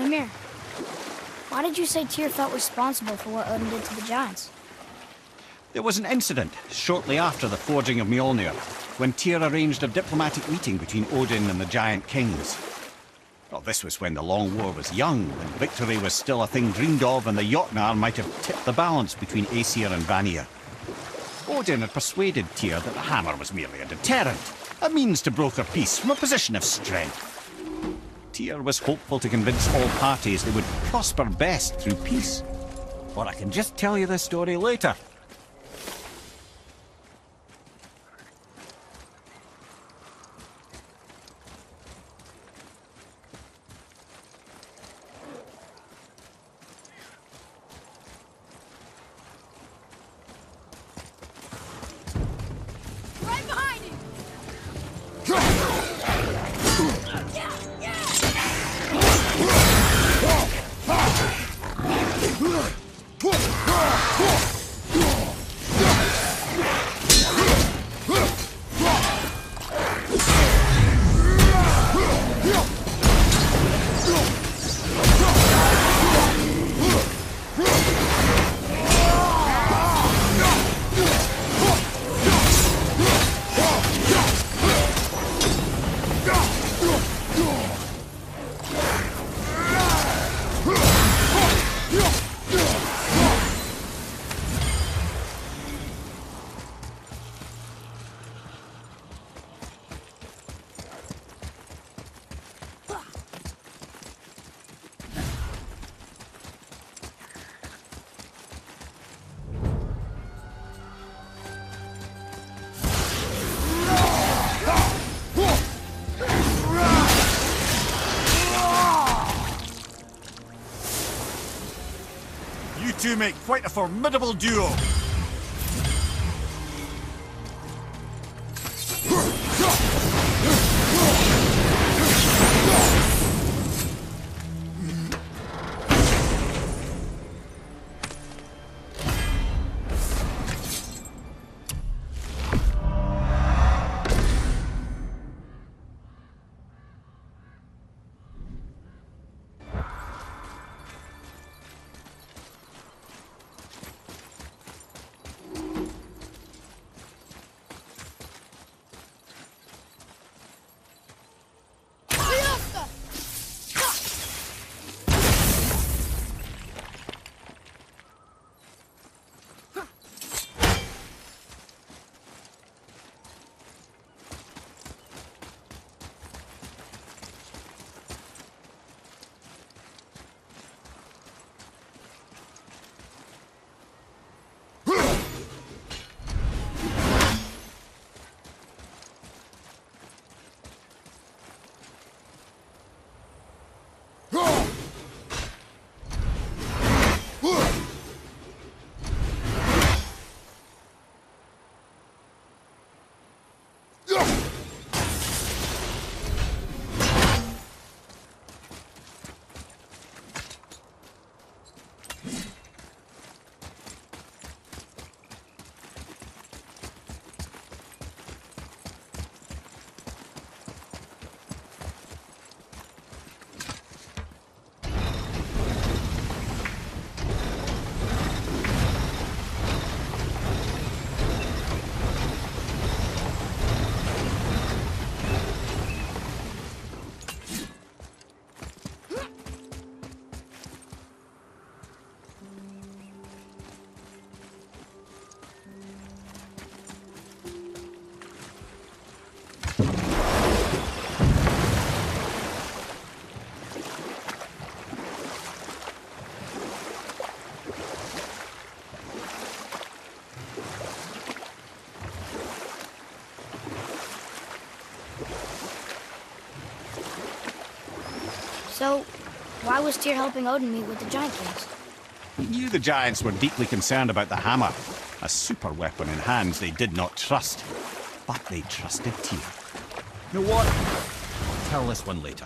Ymir, why did you say Tyr felt responsible for what Odin did to the giants? There was an incident shortly after the forging of Mjolnir, when Tyr arranged a diplomatic meeting between Odin and the giant kings. Well, this was when the Long War was young, when victory was still a thing dreamed of, and the Jotnar might have tipped the balance between Aesir and Vanir. Odin had persuaded Tyr that the hammer was merely a deterrent, a means to broker peace from a position of strength. Tyr was hopeful to convince all parties they would prosper best through peace. Or I can just tell you the story later. You two make quite a formidable duo. So, why was Tyr helping Odin meet with the giant kings? He knew the giants were deeply concerned about the hammer, a super weapon in hands they did not trust. But they trusted Tyr. You know what? I'll tell this one later.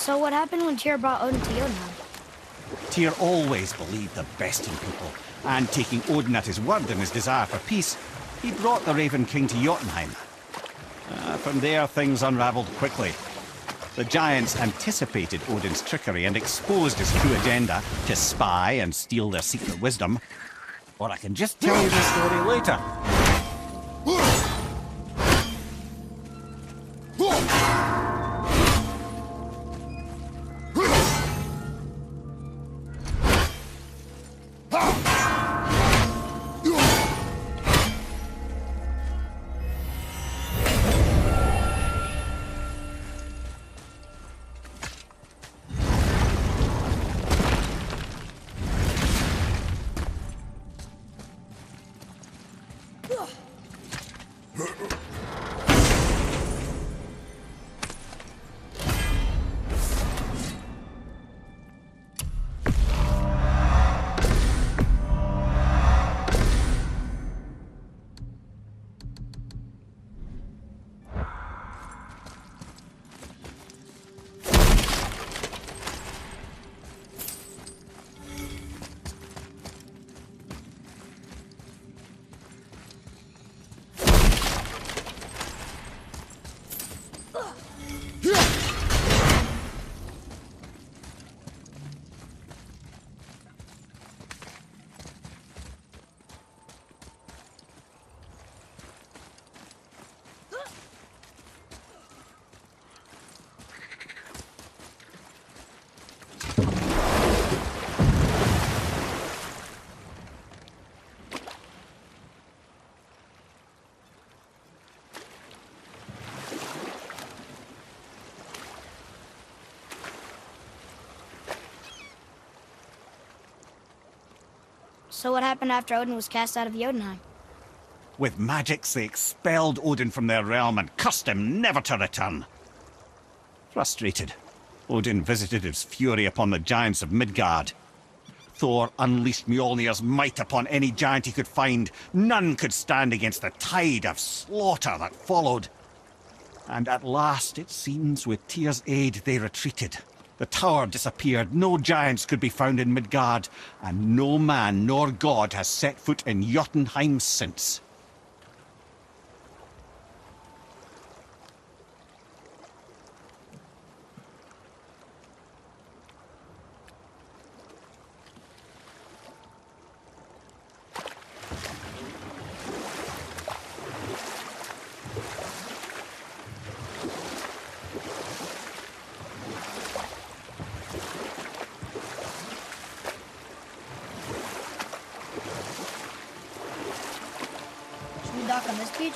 So what happened when Tyr brought Odin to Jotunheim? Tyr always believed the best in people, and taking Odin at his word in his desire for peace, he brought the Raven King to Jotunheim. From there, things unravelled quickly. The giants anticipated Odin's trickery and exposed his true agenda to spy and steal their secret wisdom. Or I can just tell you the story later. So what happened after Odin was cast out of Jotunheim? With magics, they expelled Odin from their realm and cursed him never to return. Frustrated, Odin visited his fury upon the giants of Midgard. Thor unleashed Mjolnir's might upon any giant he could find. None could stand against the tide of slaughter that followed. And at last, it seems, with Tyr's aid, they retreated. The tower disappeared, no giants could be found in Midgard, and no man nor god has set foot in Jotunheim since. Should we dock on this beach?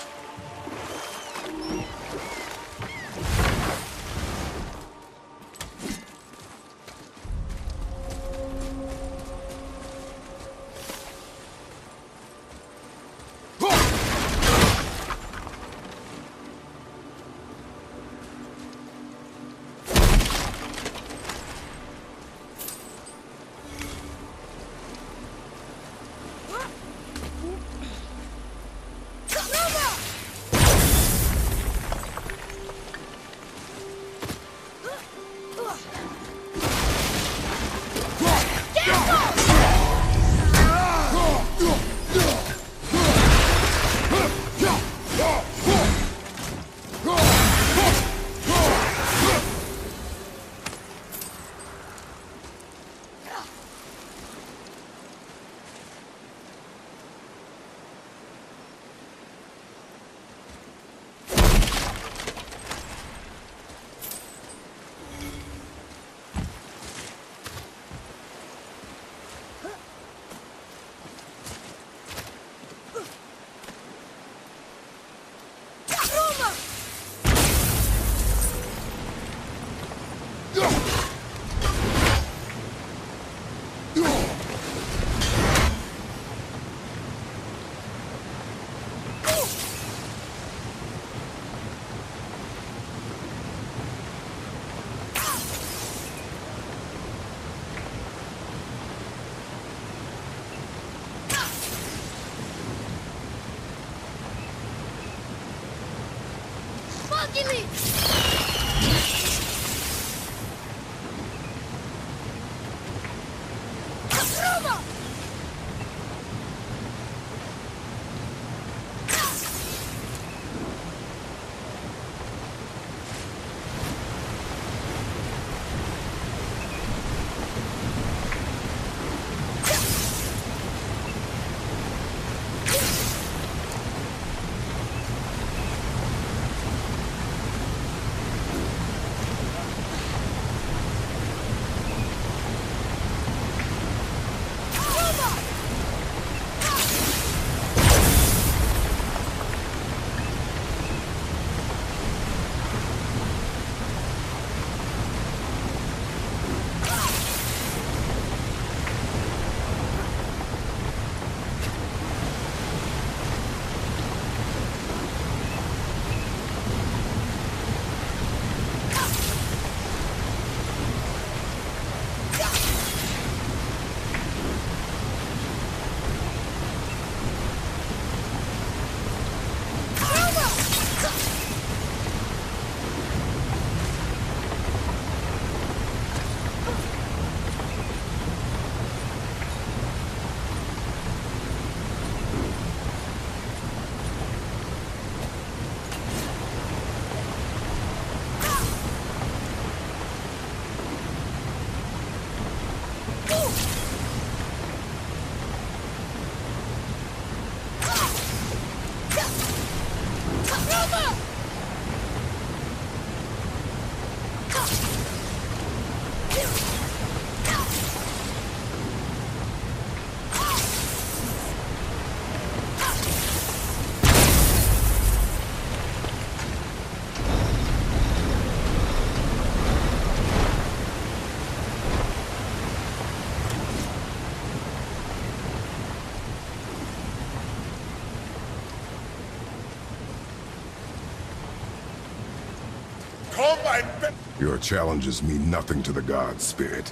Your challenges mean nothing to the gods, Spirit.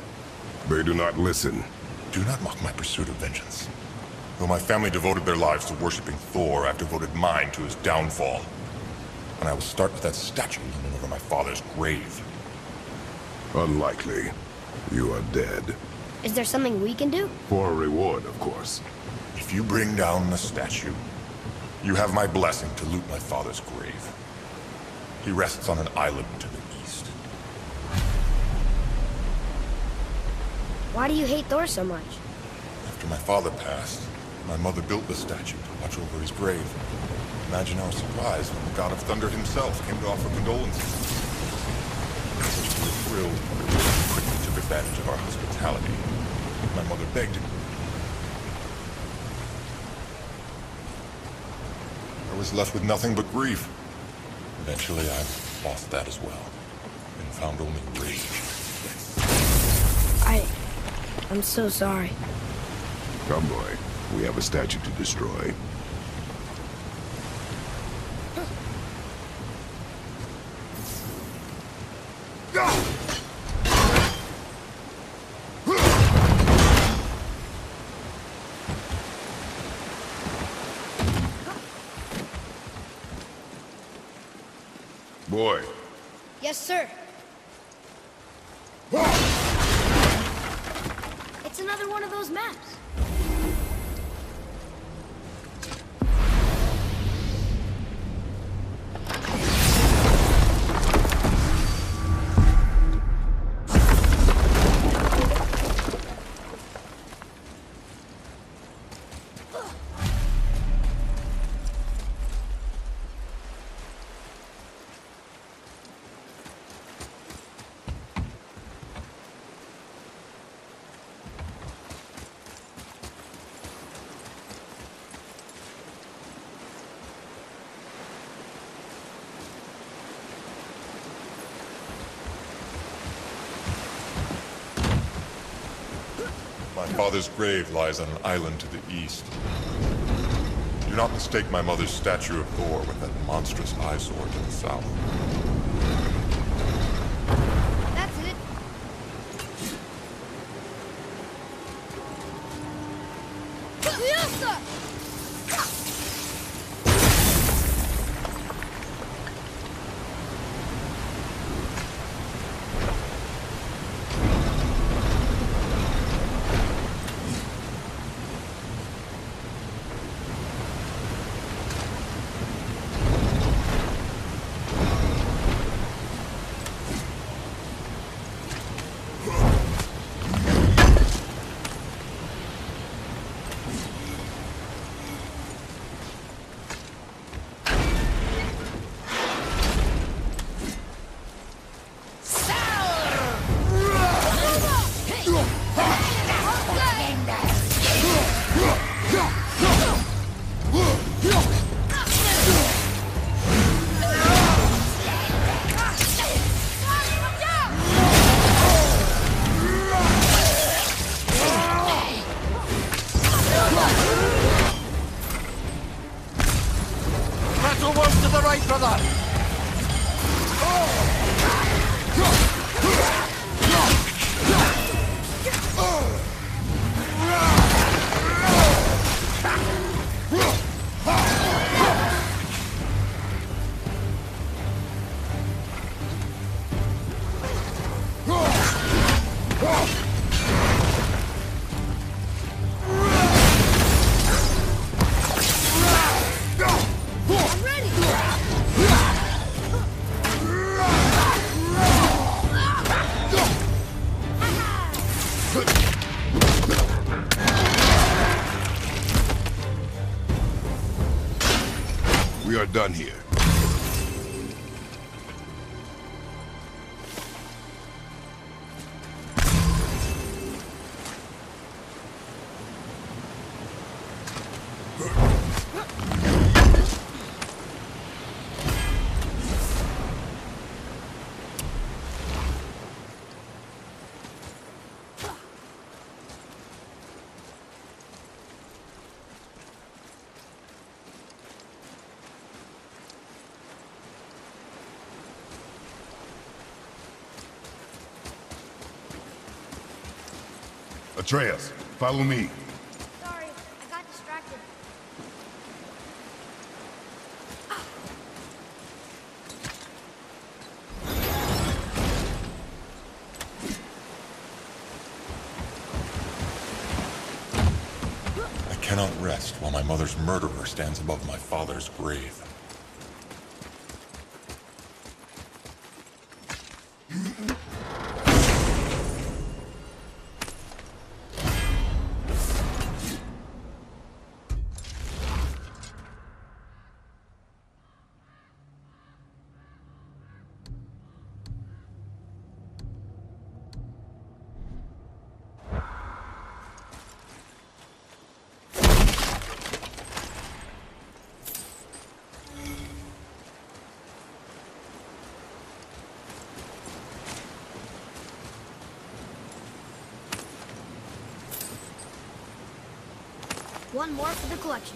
They do not listen. Do not mock my pursuit of vengeance. Though my family devoted their lives to worshipping Thor, I've devoted mine to his downfall. And I will start with that statue looming over my father's grave. Unlikely. You are dead. Is there something we can do? For a reward, of course. If you bring down the statue, you have my blessing to loot my father's grave. He rests on an island to the east. Why do you hate Thor so much? After my father passed, my mother built the statue to watch over his grave. Imagine our surprise when the god of thunder himself came to offer condolences. We were thrilled, but he quickly took advantage of our hospitality. My mother begged him. I was left with nothing but grief. Eventually, I lost that as well, and found only rage. I'm so sorry. Come, boy. We have a statue to destroy. Boy. Yes, sir. It's another one of those maps. My father's grave lies on an island to the east. Do not mistake my mother's statue of Thor with that monstrous eyesore to the south. That's it. Battle works to the right, brother! We are done here. Atreus, follow me. Sorry, I got distracted. I cannot rest while my mother's murderer stands above my father's grave. One more for the collection.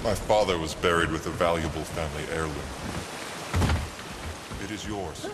My father was buried with a valuable family heirloom. It is yours.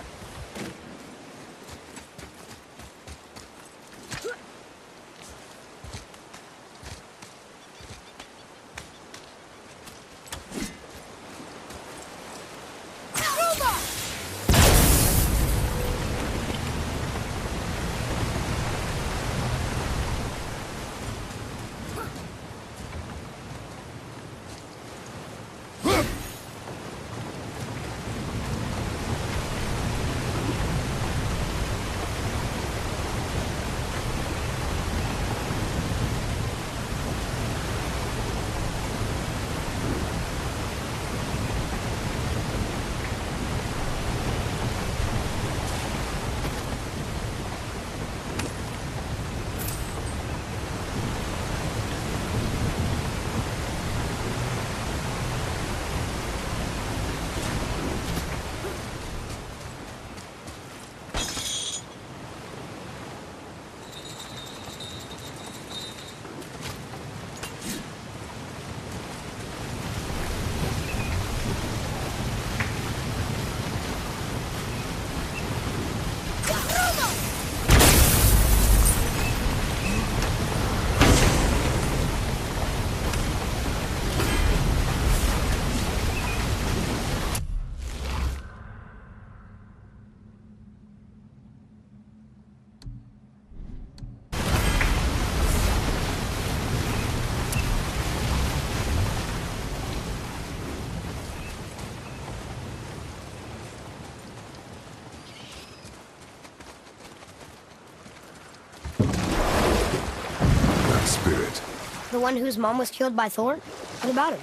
Spirit. The one whose mom was killed by Thor? What about him?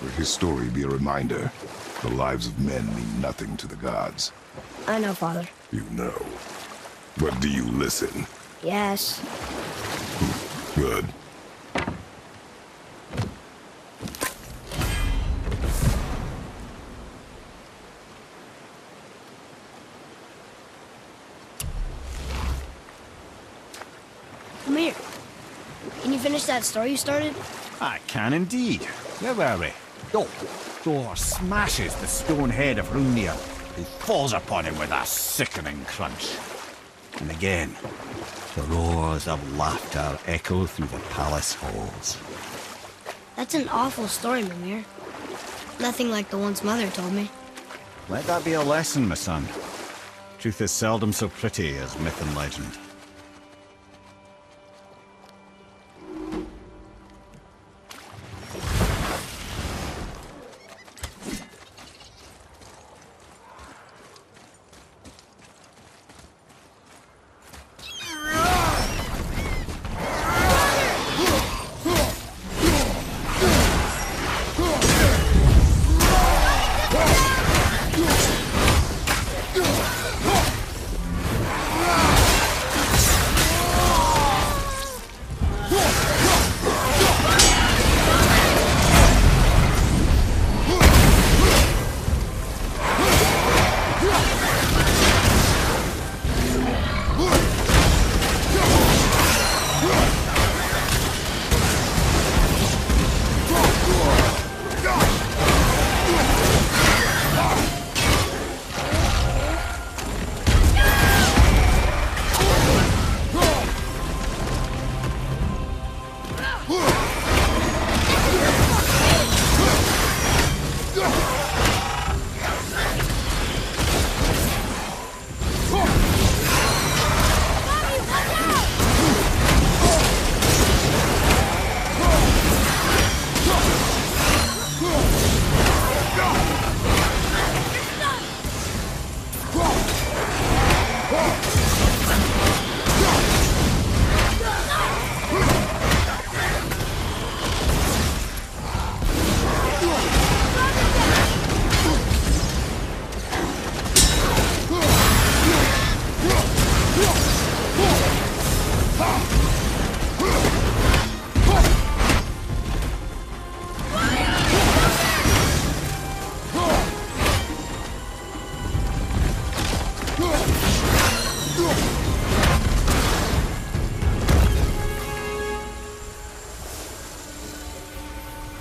Let his story be a reminder. The lives of men mean nothing to the gods. I know, Father. You know. But do you listen? Yes. Good. Come here. Can you finish that story you started? I can indeed. Where were we? Oh, Thor smashes the stone head of Hrungnir, who falls upon him with a sickening crunch. And again, the roars of laughter echo through the palace halls. That's an awful story, Mimir. Nothing like the ones Mother told me. Let that be a lesson, my son. Truth is seldom so pretty as myth and legend.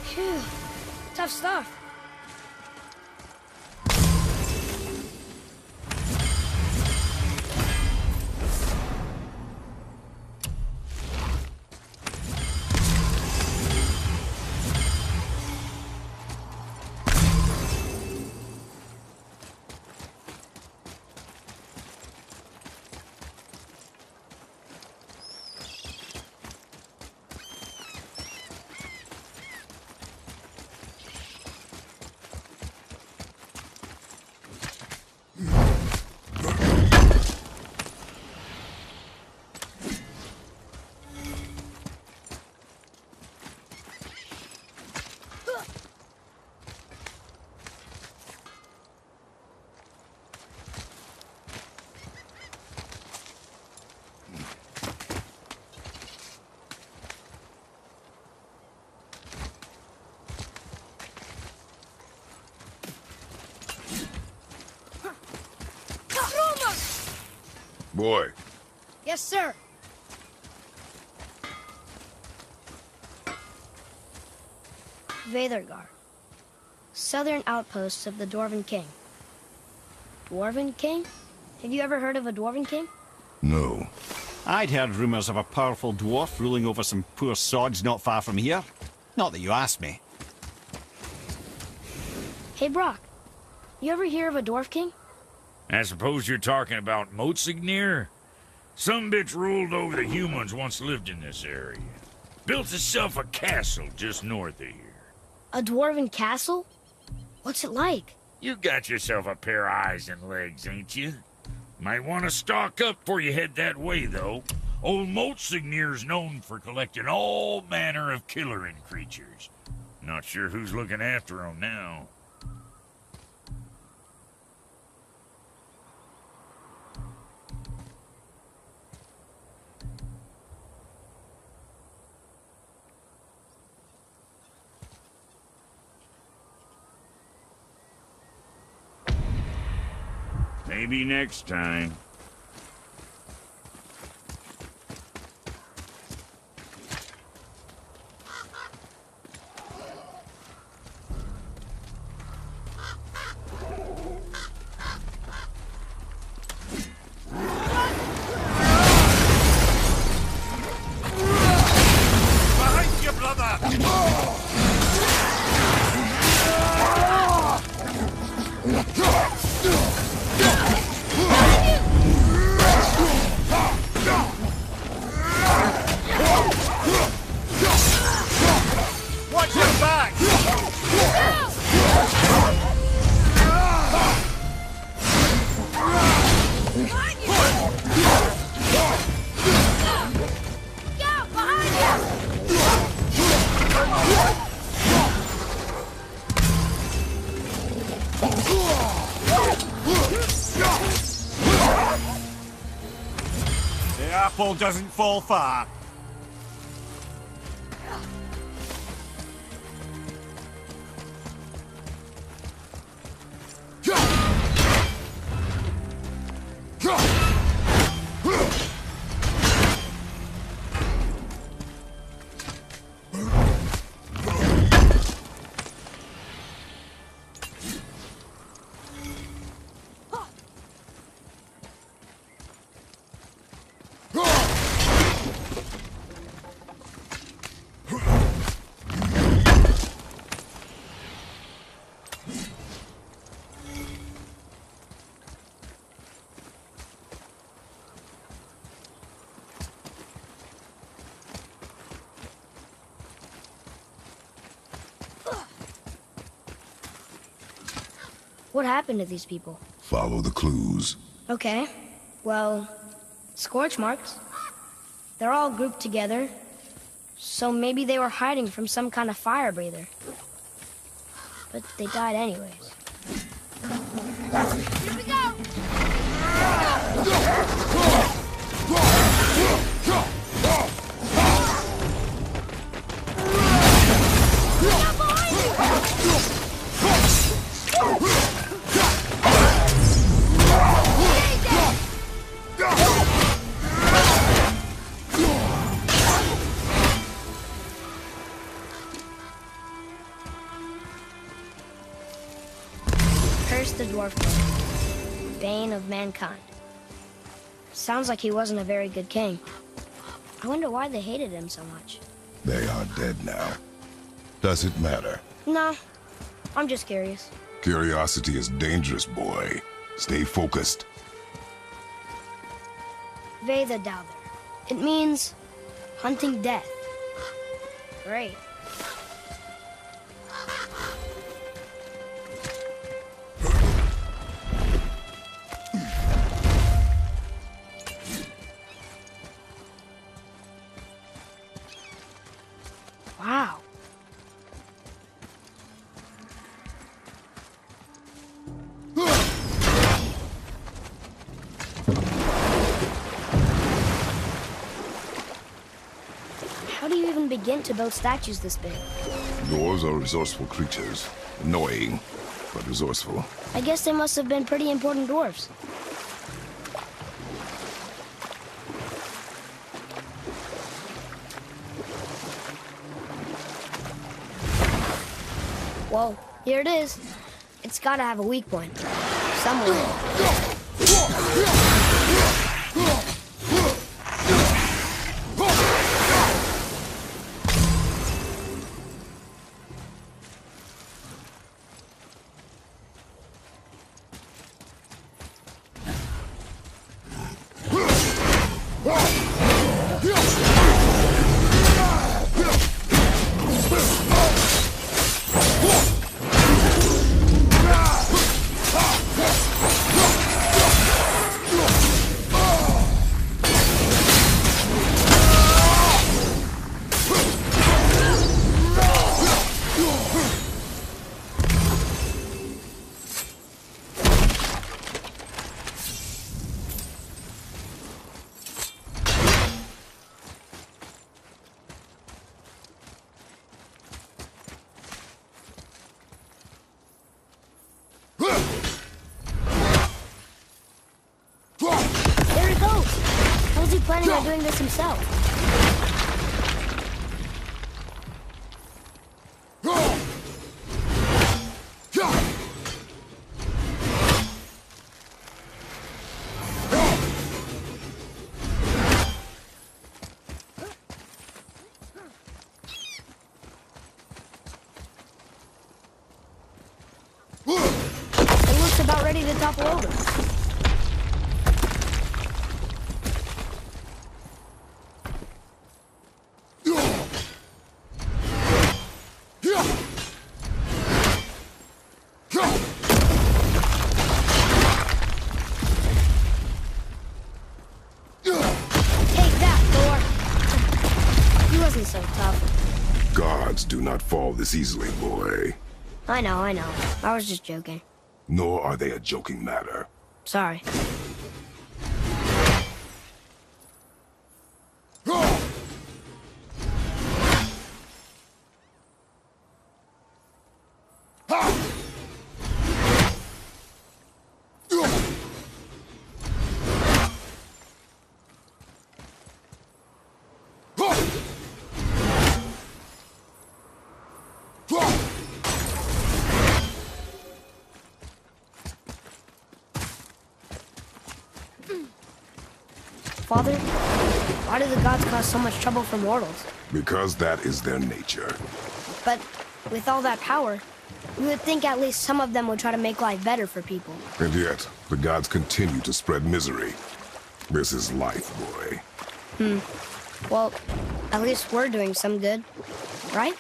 Phew. Tough stuff. Boy, Yes, sir. Veðurgar. Southern outposts of the Dwarven King. Dwarven King? Have you ever heard of a Dwarven King? no. I'd heard rumours of a powerful dwarf ruling over some poor sods not far from here. Not that you asked me. Hey, Brock. You ever hear of a Dwarf King? I suppose you're talking about Motsignir? Some bitch ruled over the humans once lived in this area. Built itself a castle just north of here. A Dwarven castle? What's it like? You got yourself a pair of eyes and legs, ain't you? Might want to stock up before you head that way, though. Old Motsignir's known for collecting all manner of killerin creatures. Not sure who's looking after 'em now. Maybe next time. Behind you, brother! Watch your back! The apple doesn't fall far. What happened to these people? Follow the clues. Okay. Well, scorch marks. They're all grouped together. So maybe they were hiding from some kind of fire breather. But they died anyways. Here we go! Curse the dwarf king, bane of mankind. Sounds like he wasn't a very good king. I wonder why they hated him so much. They are dead now. Does it matter? No, I'm just curious. Curiosity is dangerous, boy. Stay focused. Veda Douther. It means hunting death. Great. Wow. How do you even begin to build statues this big? Dwarves are resourceful creatures. Annoying, but resourceful. I guess they must have been pretty important dwarves. Whoa, here it is. It's gotta have a weak point. Somewhere. not doing this himself? It looks about ready to topple over. Take that, Thor. He wasn't so tough. Gods do not fall this easily, boy. I know. I was just joking. Nor are they a joking matter. Sorry. Father, why do the gods cause so much trouble for mortals? Because that is their nature. But with all that power, you would think at least some of them would try to make life better for people. And yet, the gods continue to spread misery. This is life, boy. Well, at least we're doing some good, right?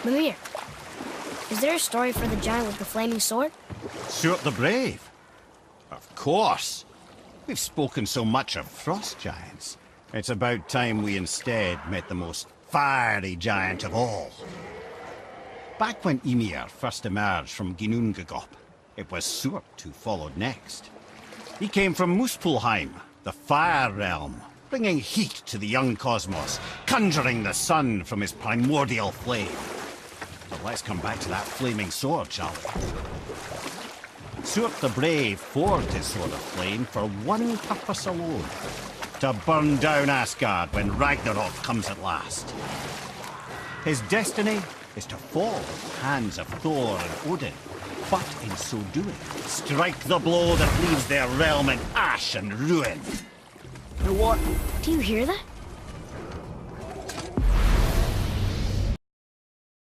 Mimir, is there a story for the giant with the flaming sword? Stuart the Brave? Of course. We've spoken so much of frost giants. It's about time we instead met the most fiery giant of all. Back when Ymir first emerged from Ginnungagop, it was Stuart who followed next. He came from Muspelheim, the Fire Realm, bringing heat to the young cosmos, conjuring the sun from his primordial flame. But let's come back to that flaming sword, shall we? Stuart the Brave forged his sword of flame for one purpose alone: to burn down Asgard when Ragnarok comes at last. His destiny is to fall at the hands of Thor and Odin, but in so doing, strike the blow that leaves their realm in ash and ruin. What? Do you hear that?